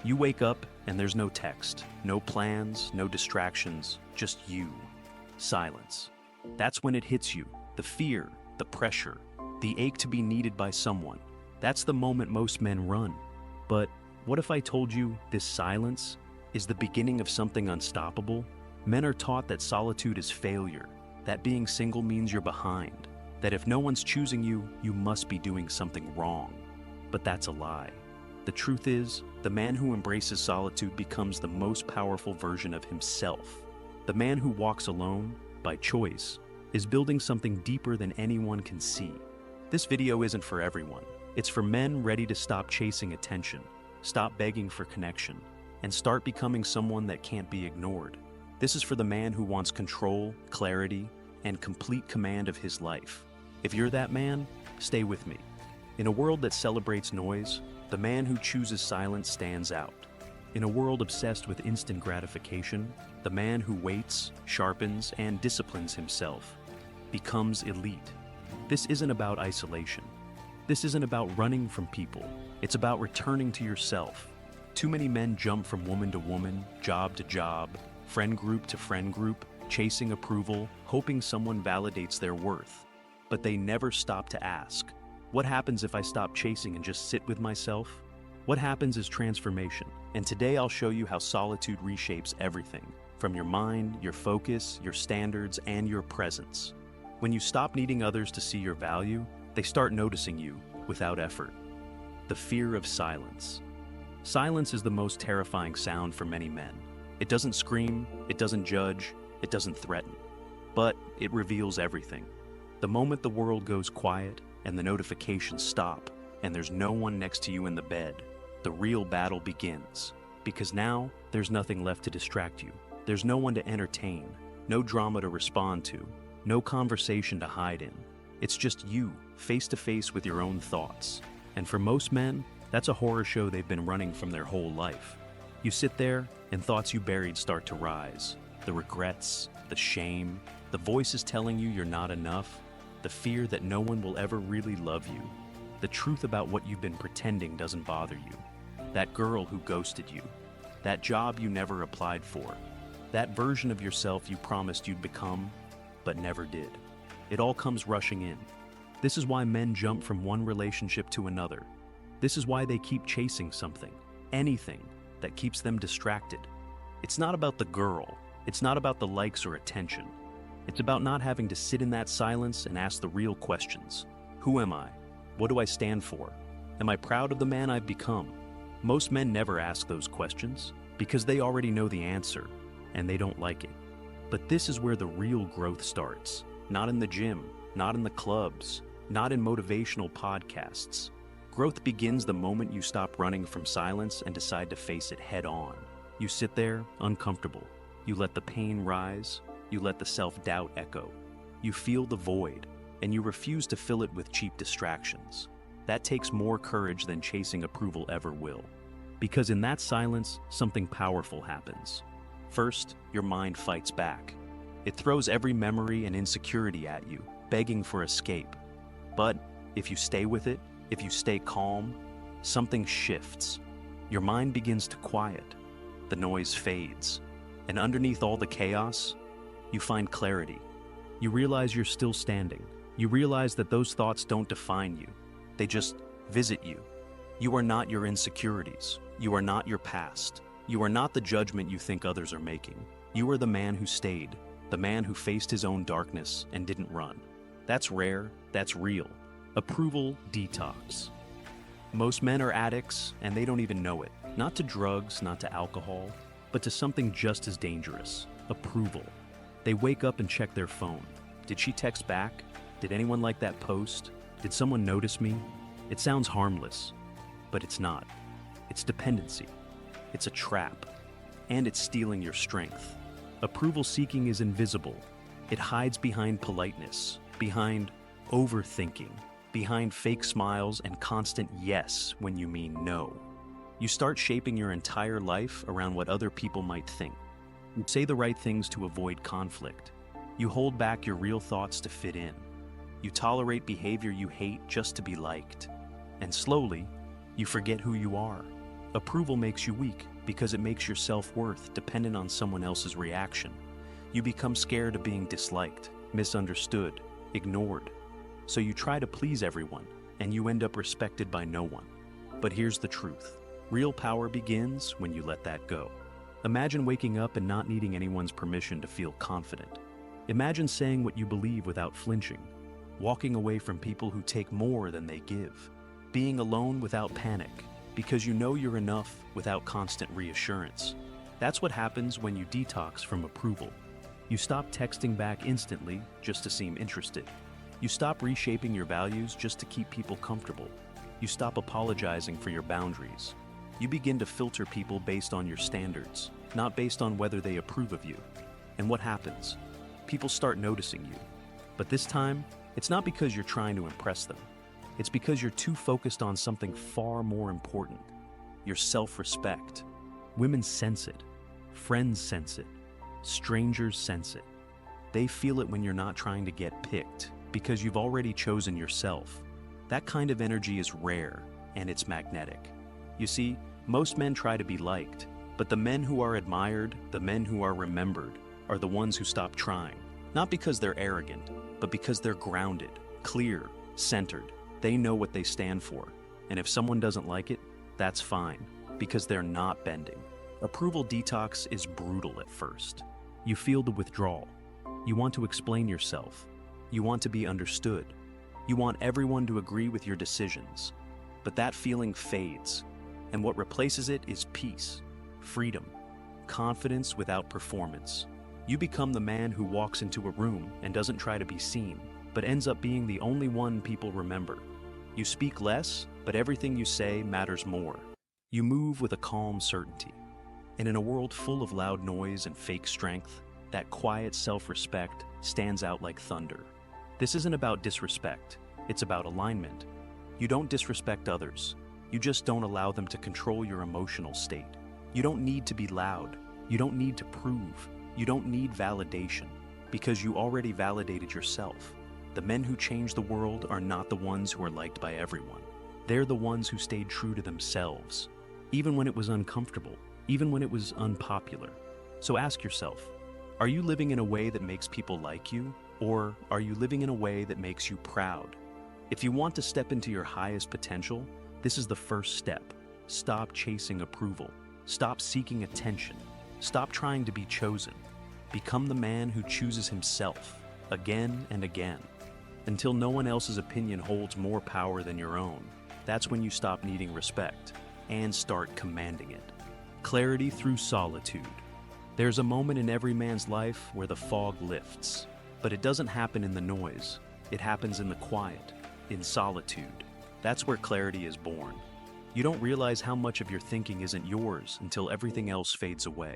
You wake up and there's no text, no plans, no distractions, just you. Silence. That's when it hits you. The fear, the pressure, the ache to be needed by someone. That's the moment most men run. But what if I told you this silence is the beginning of something unstoppable? Men are taught that solitude is failure, that being single means you're behind, that if no one's choosing you, you must be doing something wrong. But that's a lie. The truth is, the man who embraces solitude becomes the most powerful version of himself. The man who walks alone, by choice, is building something deeper than anyone can see. This video isn't for everyone. It's for men ready to stop chasing attention, stop begging for connection, and start becoming someone that can't be ignored. This is for the man who wants control, clarity, and complete command of his life. If you're that man, stay with me. In a world that celebrates noise, the man who chooses silence stands out. In a world obsessed with instant gratification, the man who waits, sharpens, and disciplines himself becomes elite. This isn't about isolation. This isn't about running from people. It's about returning to yourself. Too many men jump from woman to woman, job to job, friend group to friend group, chasing approval, hoping someone validates their worth. But they never stop to ask, what happens if I stop chasing and just sit with myself? What happens is transformation, and today I'll show you how solitude reshapes everything, from your mind, your focus, your standards, and your presence. When you stop needing others to see your value, they start noticing you without effort. The fear of silence. Silence is the most terrifying sound for many men. It doesn't scream, it doesn't judge, it doesn't threaten, but it reveals everything. The moment the world goes quiet and the notifications stop and there's no one next to you in the bed, the real battle begins. Because now there's nothing left to distract you. There's no one to entertain, no drama to respond to, no conversation to hide in. It's just you, face to face with your own thoughts. And for most men, that's a horror show they've been running from their whole life. You sit there and thoughts you buried start to rise. The regrets, the shame, the voices telling you you're not enough, the fear that no one will ever really love you. The truth about what you've been pretending doesn't bother you. That girl who ghosted you. That job you never applied for. That version of yourself you promised you'd become, but never did. It all comes rushing in. This is why men jump from one relationship to another. This is why they keep chasing something, anything, that keeps them distracted. It's not about the girl. It's not about the likes or attention. It's about not having to sit in that silence and ask the real questions. Who am I? What do I stand for? Am I proud of the man I've become? Most men never ask those questions because they already know the answer and they don't like it. But this is where the real growth starts. Not in the gym, not in the clubs, not in motivational podcasts. Growth begins the moment you stop running from silence and decide to face it head on. You sit there, uncomfortable. You let the pain rise. You let the self-doubt echo. You feel the void, and you refuse to fill it with cheap distractions. That takes more courage than chasing approval ever will. Because in that silence, something powerful happens. First, your mind fights back. It throws every memory and insecurity at you, begging for escape. But if you stay with it, if you stay calm, something shifts. Your mind begins to quiet. The noise fades. And underneath all the chaos, you find clarity. You realize you're still standing. You realize that those thoughts don't define you. They just visit you. You are not your insecurities. You are not your past. You are not the judgment you think others are making. You are the man who stayed, the man who faced his own darkness and didn't run. That's rare, that's real. Approval detox. Most men are addicts and they don't even know it. Not to drugs, not to alcohol, but to something just as dangerous, approval. They wake up and check their phone. Did she text back? Did anyone like that post? Did someone notice me? It sounds harmless, but it's not. It's dependency. It's a trap. And it's stealing your strength. Approval seeking is invisible. It hides behind politeness, behind overthinking, behind fake smiles and constant yes when you mean no. You start shaping your entire life around what other people might think. You say the right things to avoid conflict. You hold back your real thoughts to fit in. You tolerate behavior you hate just to be liked. And slowly, you forget who you are. Approval makes you weak because it makes your self-worth dependent on someone else's reaction. You become scared of being disliked, misunderstood, ignored. So you try to please everyone, and you end up respected by no one. But here's the truth. Real power begins when you let that go. Imagine waking up and not needing anyone's permission to feel confident. Imagine saying what you believe without flinching, walking away from people who take more than they give, being alone without panic, because you know you're enough without constant reassurance. That's what happens when you detox from approval. You stop texting back instantly just to seem interested. You stop reshaping your values just to keep people comfortable. You stop apologizing for your boundaries. You begin to filter people based on your standards, not based on whether they approve of you. And what happens? People start noticing you. But this time, it's not because you're trying to impress them. It's because you're too focused on something far more important: your self-respect. Women sense it. Friends sense it. Strangers sense it. They feel it when you're not trying to get picked, because you've already chosen yourself. That kind of energy is rare, and it's magnetic. You see, most men try to be liked, but the men who are admired, the men who are remembered, are the ones who stop trying. Not because they're arrogant, but because they're grounded, clear, centered. They know what they stand for. And if someone doesn't like it, that's fine, because they're not bending. Approval detox is brutal at first. You feel the withdrawal. You want to explain yourself. You want to be understood. You want everyone to agree with your decisions. But that feeling fades, and what replaces it is peace, freedom, confidence without performance. You become the man who walks into a room and doesn't try to be seen, but ends up being the only one people remember. You speak less, but everything you say matters more. You move with a calm certainty. And in a world full of loud noise and fake strength, that quiet self-respect stands out like thunder. This isn't about disrespect, it's about alignment. You don't disrespect others. You just don't allow them to control your emotional state. You don't need to be loud. You don't need to prove. You don't need validation, because you already validated yourself. The men who change the world are not the ones who are liked by everyone. They're the ones who stayed true to themselves, even when it was uncomfortable, even when it was unpopular. So ask yourself, are you living in a way that makes people like you, or are you living in a way that makes you proud? If you want to step into your highest potential, this is the first step. Stop chasing approval. Stop seeking attention. Stop trying to be chosen. Become the man who chooses himself, again and again, until no one else's opinion holds more power than your own. That's when you stop needing respect and start commanding it. Clarity through solitude. There's a moment in every man's life where the fog lifts, but it doesn't happen in the noise. It happens in the quiet, in solitude. That's where clarity is born. You don't realize how much of your thinking isn't yours until everything else fades away.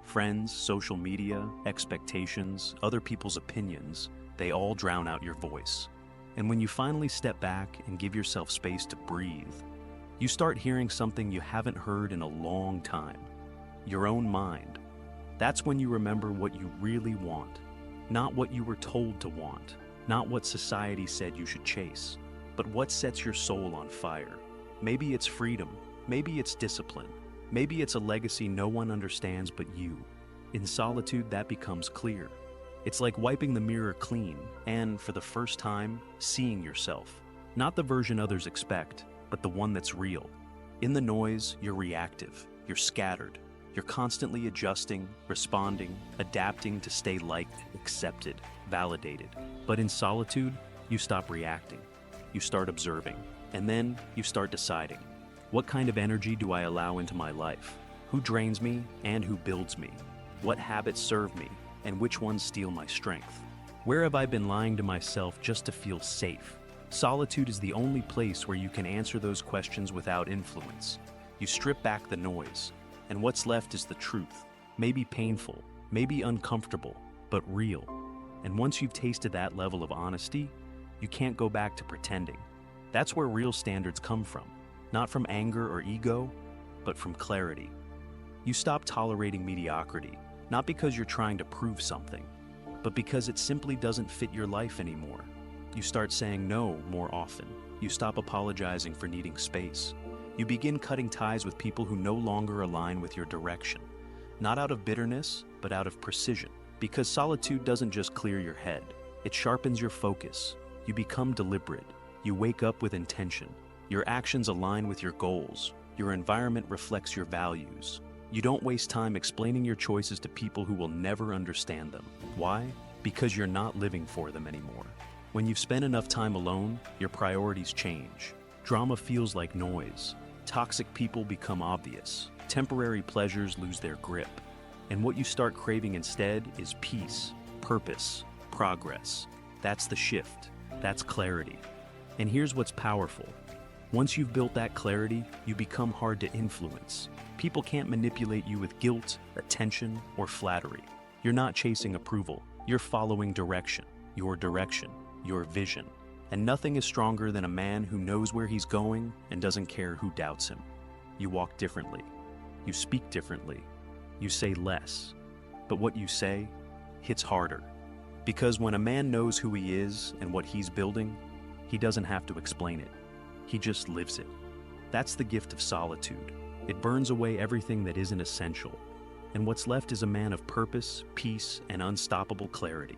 Friends, social media, expectations, other people's opinions, they all drown out your voice. And when you finally step back and give yourself space to breathe, you start hearing something you haven't heard in a long time: your own mind. That's when you remember what you really want, not what you were told to want, not what society said you should chase, but what sets your soul on fire. Maybe it's freedom, maybe it's discipline, maybe it's a legacy no one understands but you. In solitude, that becomes clear. It's like wiping the mirror clean and, for the first time, seeing yourself. Not the version others expect, but the one that's real. In the noise, you're reactive, you're scattered, you're constantly adjusting, responding, adapting to stay liked, accepted, validated. But in solitude, you stop reacting. You start observing, and then you start deciding. What kind of energy do I allow into my life? Who drains me and who builds me? What habits serve me and which ones steal my strength? Where have I been lying to myself just to feel safe? Solitude is the only place where you can answer those questions without influence. You strip back the noise, and what's left is the truth. Maybe painful, maybe uncomfortable, but real. And once you've tasted that level of honesty, you can't go back to pretending. That's where real standards come from. Not from anger or ego, but from clarity. You stop tolerating mediocrity, not because you're trying to prove something, but because it simply doesn't fit your life anymore. You start saying no more often. You stop apologizing for needing space. You begin cutting ties with people who no longer align with your direction, not out of bitterness, but out of precision. Because solitude doesn't just clear your head, it sharpens your focus. You become deliberate. You wake up with intention. Your actions align with your goals. Your environment reflects your values. You don't waste time explaining your choices to people who will never understand them. Why? Because you're not living for them anymore. When you've spent enough time alone, your priorities change. Drama feels like noise. Toxic people become obvious. Temporary pleasures lose their grip. And what you start craving instead is peace, purpose, progress. That's the shift. That's clarity. And here's what's powerful. Once you've built that clarity, you become hard to influence. People can't manipulate you with guilt, attention, or flattery. You're not chasing approval. You're following direction, your vision. And nothing is stronger than a man who knows where he's going and doesn't care who doubts him. You walk differently. You speak differently. You say less. But what you say hits harder. Because when a man knows who he is and what he's building, he doesn't have to explain it. He just lives it. That's the gift of solitude. It burns away everything that isn't essential. And what's left is a man of purpose, peace, and unstoppable clarity.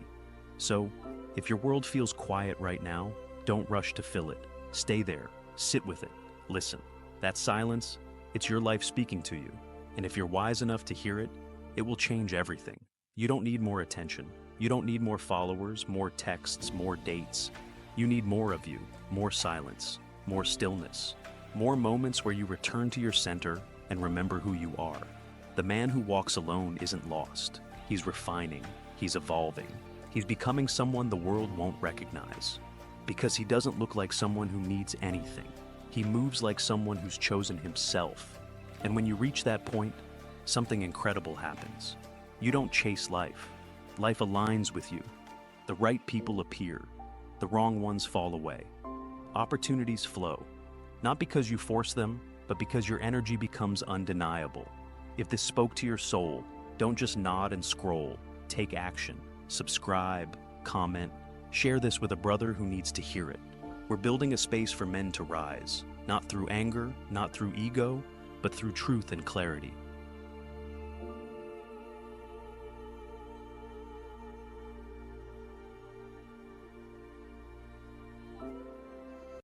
So, if your world feels quiet right now, don't rush to fill it. Stay there, sit with it, listen. That silence, it's your life speaking to you. And if you're wise enough to hear it, it will change everything. You don't need more attention. You don't need more followers, more texts, more dates. You need more of you, more silence, more stillness, more moments where you return to your center and remember who you are. The man who walks alone isn't lost. He's refining, he's evolving. He's becoming someone the world won't recognize. Because he doesn't look like someone who needs anything. He moves like someone who's chosen himself. And when you reach that point, something incredible happens. You don't chase life. Life aligns with you. The right people appear. The wrong ones fall away. Opportunities flow. Not because you force them, but because your energy becomes undeniable. If this spoke to your soul, don't just nod and scroll. Take action. Subscribe, comment, share this with a brother who needs to hear it. We're building a space for men to rise, not through anger, not through ego, but through truth and clarity.